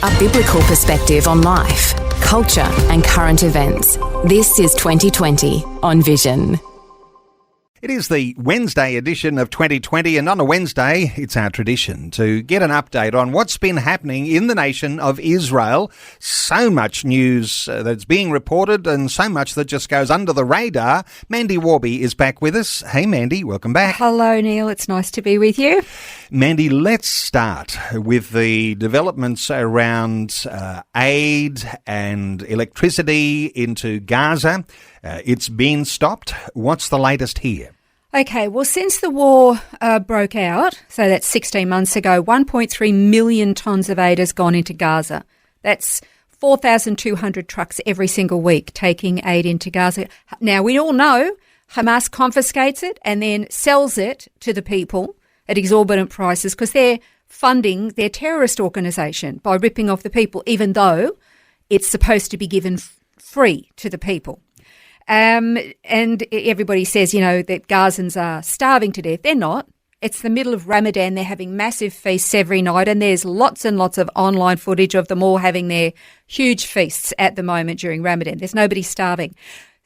a biblical perspective on life, culture and current events. This is 2020 on Vision. It is the Wednesday edition of 2020, and on a Wednesday, it's our tradition to get an update on what's been happening in the nation of Israel. So much news that's being reported and so much that just goes under the radar. Mandy Worby is back with us. Hey, Mandy, welcome back. Hello, Neil. It's nice to be with you. Mandy, let's start with the developments around aid and electricity into Gaza. It's been stopped. What's the latest here? Okay, well, since the war broke out, so that's 16 months ago, 1.3 million tonnes of aid has gone into Gaza. That's 4,200 trucks every single week taking aid into Gaza. Now, we all know Hamas confiscates it and then sells it to the people at exorbitant prices because they're funding their terrorist organisation by ripping off the people, even though it's supposed to be given free to the people. And everybody says, that Gazans are starving to death. They're not. It's the middle of Ramadan. They're having massive feasts every night, and there's lots and lots of online footage of them all having their huge feasts at the moment during Ramadan. There's nobody starving.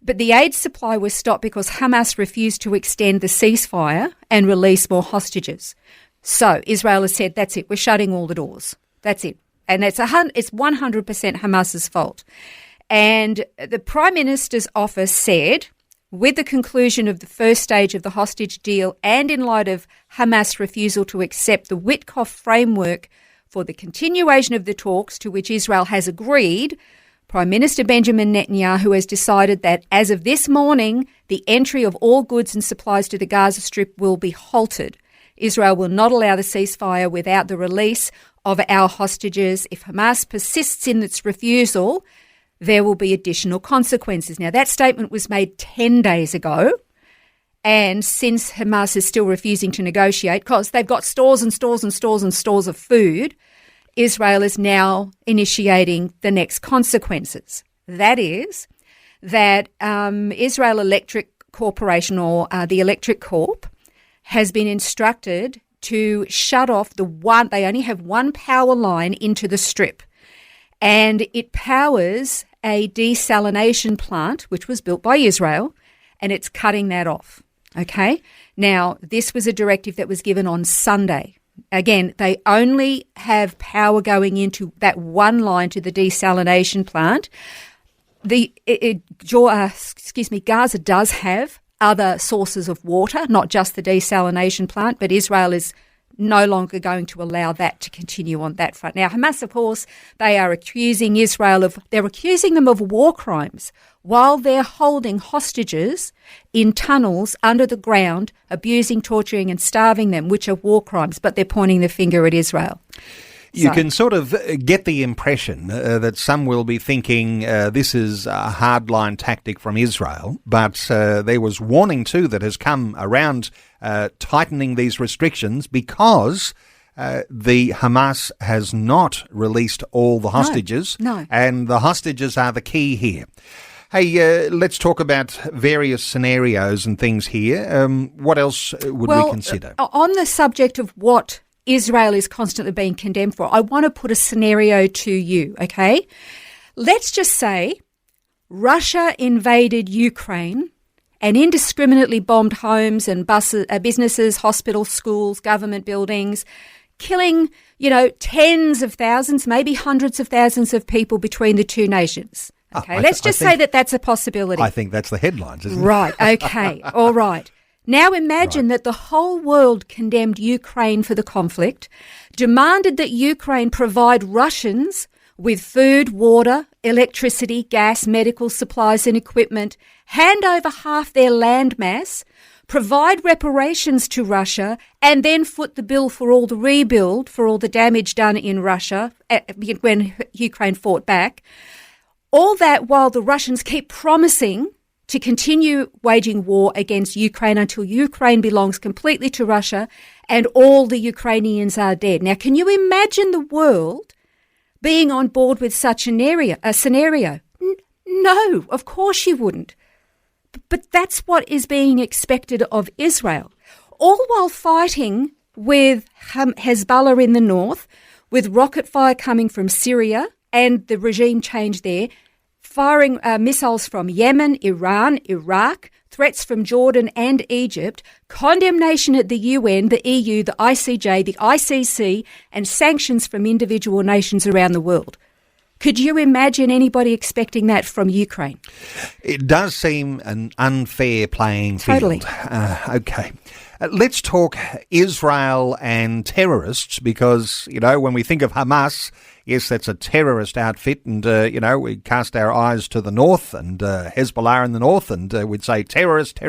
But the aid supply was stopped because Hamas refused to extend the ceasefire and release more hostages. So Israel has said, that's it, we're shutting all the doors. That's it. And it's 100% Hamas's fault. And the Prime Minister's office said, with the conclusion of the first stage of the hostage deal and in light of Hamas' refusal to accept the Witkoff framework for the continuation of the talks to which Israel has agreed, Prime Minister Benjamin Netanyahu has decided that as of this morning, the entry of all goods and supplies to the Gaza Strip will be halted. Israel will not allow the ceasefire without the release of our hostages. If Hamas persists in its refusal, there will be additional consequences. Now, that statement was made 10 days ago, and since Hamas is still refusing to negotiate, because they've got stores and stores and stores and stores of food, Israel is now initiating the next consequences. That is that Israel Electric Corporation, or the Electric Corp, has been instructed to shut off they only have one power line into the strip. And it powers a desalination plant, which was built by Israel, and it's cutting that off. Okay? Now, this was a directive that was given on Sunday. Again, they only have power going into that one line to the desalination plant. Gaza does have other sources of water, not just the desalination plant, but Israel is no longer going to allow that to continue on that front. Now, Hamas, of course, they are accusing they're accusing them of war crimes while they're holding hostages in tunnels under the ground, abusing, torturing and starving them, which are war crimes, but they're pointing the finger at Israel. You can sort of get the impression that some will be thinking this is a hardline tactic from Israel, but there was warning too that has come around tightening these restrictions because the Hamas has not released all the hostages, and the hostages are the key here. Hey, let's talk about various scenarios and things here. What else would we consider? On the subject of what Israel is constantly being condemned for, I want to put a scenario to you, okay? Let's just say Russia invaded Ukraine and indiscriminately bombed homes and businesses, hospitals, schools, government buildings, killing, tens of thousands, maybe hundreds of thousands of people between the two nations. Okay, let's just say that that's a possibility. I think that's the headlines, isn't it? Right, okay, all right. Now imagine that the whole world condemned Ukraine for the conflict, demanded that Ukraine provide Russians with food, water, electricity, gas, medical supplies and equipment, hand over half their landmass, provide reparations to Russia, and then foot the bill for all the rebuild, for all the damage done in Russia when Ukraine fought back. All that while the Russians keep promising to continue waging war against Ukraine until Ukraine belongs completely to Russia and all the Ukrainians are dead. Now, can you imagine the world being on board with such a scenario? No, of course you wouldn't. But that's what is being expected of Israel, all while fighting with Hezbollah in the north, with rocket fire coming from Syria and the regime change there, firing missiles from Yemen, Iran, Iraq, threats from Jordan and Egypt, condemnation at the UN, the EU, the ICJ, the ICC, and sanctions from individual nations around the world. Could you imagine anybody expecting that from Ukraine? It does seem an unfair playing field. Totally. Okay. Let's talk Israel and terrorists because, when we think of Hamas, yes, that's a terrorist outfit and, we cast our eyes to the north and Hezbollah in the north and we'd say terrorist.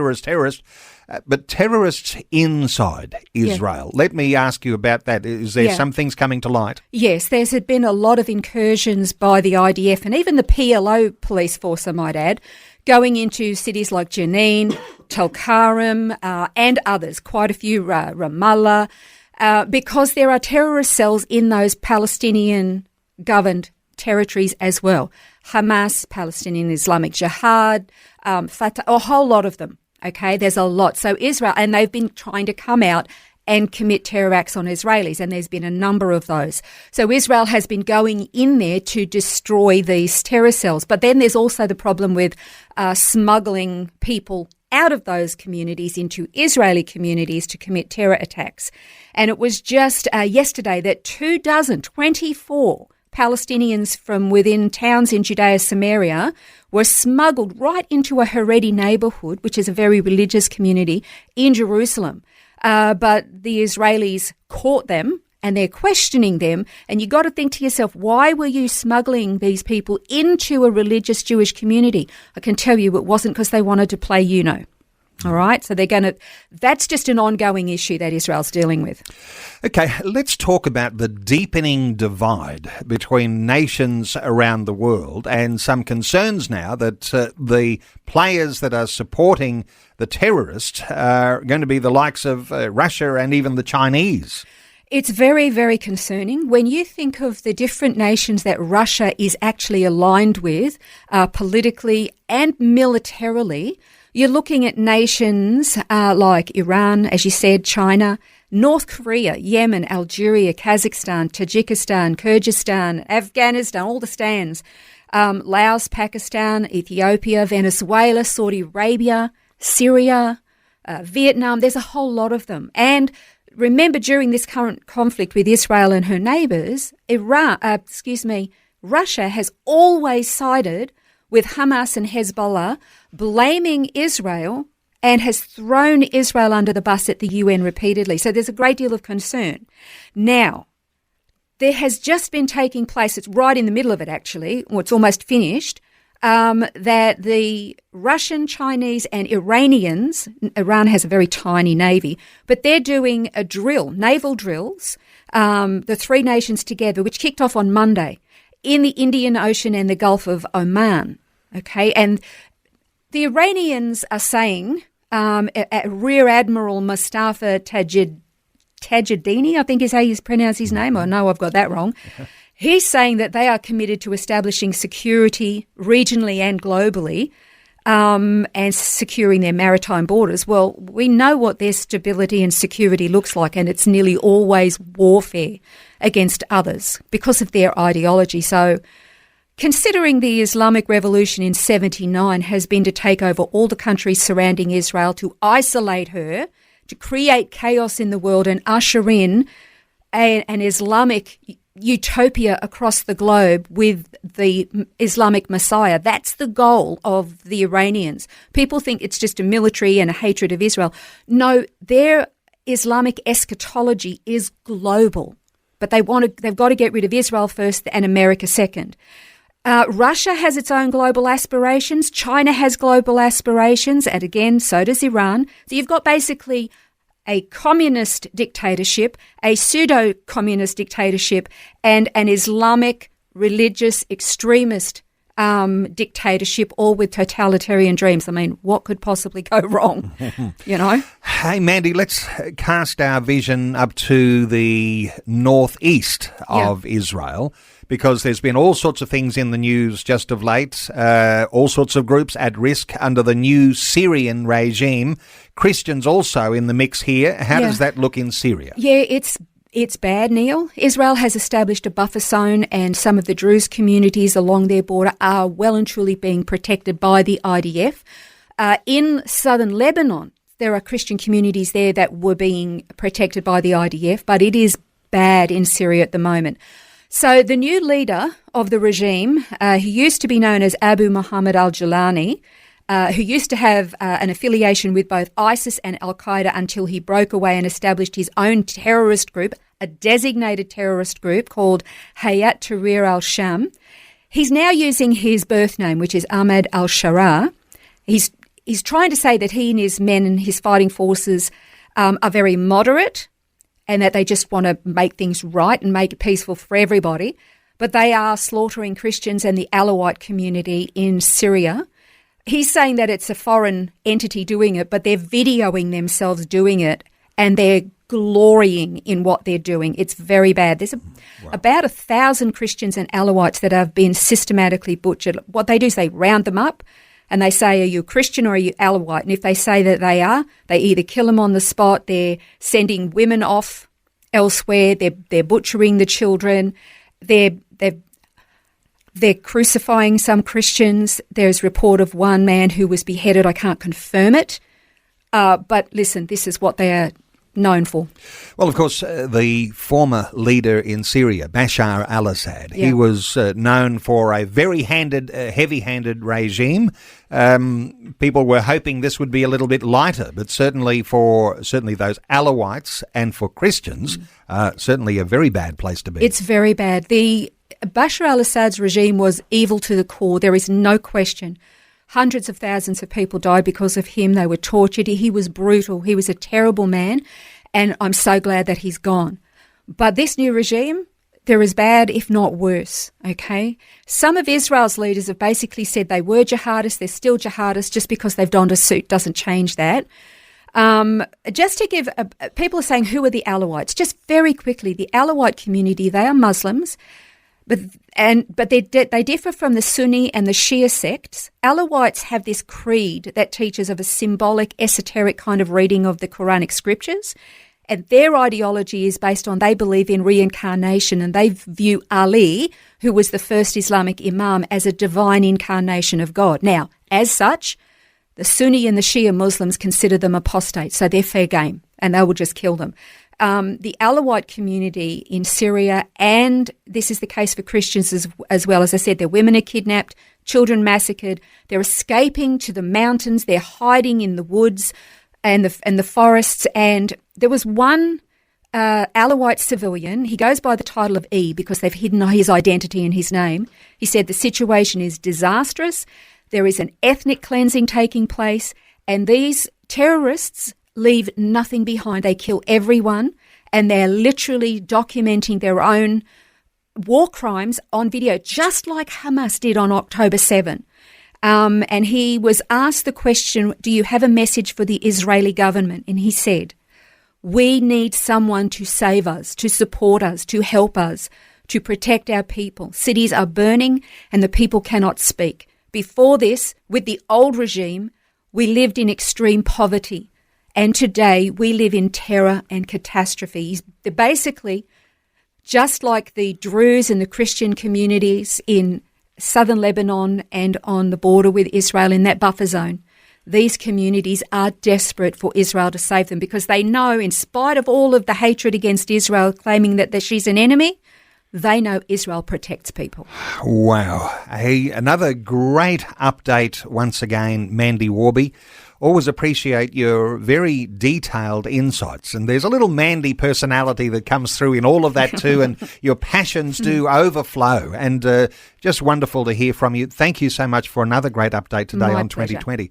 But terrorists inside Israel. Yeah. Let me ask you about that. Is there some things coming to light? Yes, there's been a lot of incursions by the IDF and even the PLO police force, I might add, going into cities like Jenin, Tulkarem and others, quite a few, Ramallah, because there are terrorist cells in those Palestinian-governed territories as well. Hamas, Palestinian Islamic Jihad, Fatah, a whole lot of them. Okay, there's a lot. So Israel, and they've been trying to come out and commit terror acts on Israelis, and there's been a number of those. So Israel has been going in there to destroy these terror cells. But then there's also the problem with smuggling people out of those communities into Israeli communities to commit terror attacks. And it was just yesterday that 24 Palestinians from within towns in Judea, Samaria, were smuggled right into a Haredi neighbourhood, which is a very religious community, in Jerusalem. But the Israelis caught them and they're questioning them. And you got to think to yourself, why were you smuggling these people into a religious Jewish community? I can tell you it wasn't because they wanted to play All right, so that's just an ongoing issue that Israel's dealing with. Okay, let's talk about the deepening divide between nations around the world and some concerns now that the players that are supporting the terrorists are going to be the likes of Russia and even the Chinese. It's very, very concerning. When you think of the different nations that Russia is actually aligned with politically and militarily, you're looking at nations like Iran, as you said, China, North Korea, Yemen, Algeria, Kazakhstan, Tajikistan, Kyrgyzstan, Afghanistan, all the stands, Laos, Pakistan, Ethiopia, Venezuela, Saudi Arabia, Syria, Vietnam. There's a whole lot of them. And remember, during this current conflict with Israel and her neighbours, Russia has always sided with Hamas and Hezbollah, blaming Israel and has thrown Israel under the bus at the UN repeatedly. So there's a great deal of concern. Now, there has just been taking place, it's right in the middle of it actually, or it's almost finished, that the Russian, Chinese and Iranians, Iran has a very tiny navy, but they're doing a drill, naval drills, the three nations together, which kicked off on Monday, in the Indian Ocean and the Gulf of Oman. Okay, and the Iranians are saying, Rear Admiral Mustafa Tajeddini, I think is how you pronounce his name. I know I've got that wrong. He's saying that they are committed to establishing security regionally and globally and securing their maritime borders. Well, we know what their stability and security looks like, and it's nearly always warfare against others because of their ideology. So considering the Islamic Revolution in 1979 has been to take over all the countries surrounding Israel, to isolate her, to create chaos in the world and usher in an Islamic utopia across the globe with the Islamic Messiah. That's the goal of the Iranians. People think it's just a military and a hatred of Israel. No, their Islamic eschatology is global, but they've got to get rid of Israel first and America second. Russia has its own global aspirations. China has global aspirations. And again, so does Iran. So you've got basically a communist dictatorship, a pseudo-communist dictatorship, and an Islamic religious extremist dictatorship, all with totalitarian dreams. I mean, what could possibly go wrong, Hey, Mandy, let's cast our vision up to the northeast of Israel, because there's been all sorts of things in the news just of late, all sorts of groups at risk under the new Syrian regime. Christians also in the mix here. How does that look in Syria? Yeah, It's bad, Neil. Israel has established a buffer zone, and some of the Druze communities along their border are well and truly being protected by the IDF. In southern Lebanon, there are Christian communities there that were being protected by the IDF, but it is bad in Syria at the moment. So the new leader of the regime, he used to be known as Abu Muhammad al-Jilani, who used to have an affiliation with both ISIS and Al-Qaeda until he broke away and established his own terrorist group, a designated terrorist group called Hayat Tahrir al-Sham. He's now using his birth name, which is Ahmad al-Sharaa. He's trying to say that he and his men and his fighting forces are very moderate and that they just want to make things right and make it peaceful for everybody. But they are slaughtering Christians and the Alawite community in Syria. He's saying that it's a foreign entity doing it, but they're videoing themselves doing it and they're glorying in what they're doing. It's very bad. There's about 1,000 Christians and Alawites that have been systematically butchered. What they do is they round them up and they say, are you Christian or are you Alawite? And if they say that they are, they either kill them on the spot, they're sending women off elsewhere, they're butchering the children, they're crucifying some Christians. There's report of one man who was beheaded. I can't confirm it. But listen, this is what they are known for. Well, of course, the former leader in Syria, Bashar al-Assad, he was known for a very heavy-handed regime. People were hoping this would be a little bit lighter, but certainly those Alawites and for Christians, certainly a very bad place to be. It's very bad. Bashar al-Assad's regime was evil to the core. There is no question. Hundreds of thousands of people died because of him. They were tortured. He was brutal. He was a terrible man, and I'm so glad that he's gone. But this new regime, they're as bad, if not worse, okay? Some of Israel's leaders have basically said they were jihadists, they're still jihadists, just because they've donned a suit doesn't change that. Just to give, people are saying, who are the Alawites? Just very quickly, the Alawite community, they are Muslims, but they differ from the Sunni and the Shia sects. Alawites have this creed that teaches of a symbolic, esoteric kind of reading of the Quranic scriptures, and their ideology is based on they believe in reincarnation, and they view Ali, who was the first Islamic imam, as a divine incarnation of God. Now, as such, the Sunni and the Shia Muslims consider them apostates, so they're fair game, and they will just kill them. The Alawite community in Syria, and this is the case for Christians as well. As I said, their women are kidnapped, children massacred, they're escaping to the mountains, they're hiding in the woods and the forests. And there was one Alawite civilian, he goes by the title of E because they've hidden his identity and his name. He said the situation is disastrous, there is an ethnic cleansing taking place, and these terrorists leave nothing behind. They kill everyone, and they're literally documenting their own war crimes on video, just like Hamas did on October 7. And he was asked the question, do you have a message for the Israeli government? And he said, we need someone to save us, to support us, to help us, to protect our people. Cities are burning and the people cannot speak. Before this, with the old regime, we lived in extreme poverty. And today we live in terror and catastrophe. They're basically just like the Druze and the Christian communities in southern Lebanon and on the border with Israel in that buffer zone. These communities are desperate for Israel to save them because they know, in spite of all of the hatred against Israel, claiming that she's an enemy, they know Israel protects people. Wow. Another great update once again, Mandy Worby. Always appreciate your very detailed insights. And there's a little Mandy personality that comes through in all of that too, and your passions do overflow. And just wonderful to hear from you. Thank you so much for another great update today on pleasure. 2020.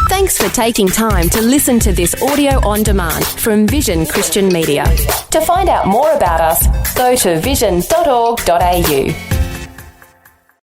Thanks for taking time to listen to this audio on demand from Vision Christian Media. To find out more about us, go to vision.org.au.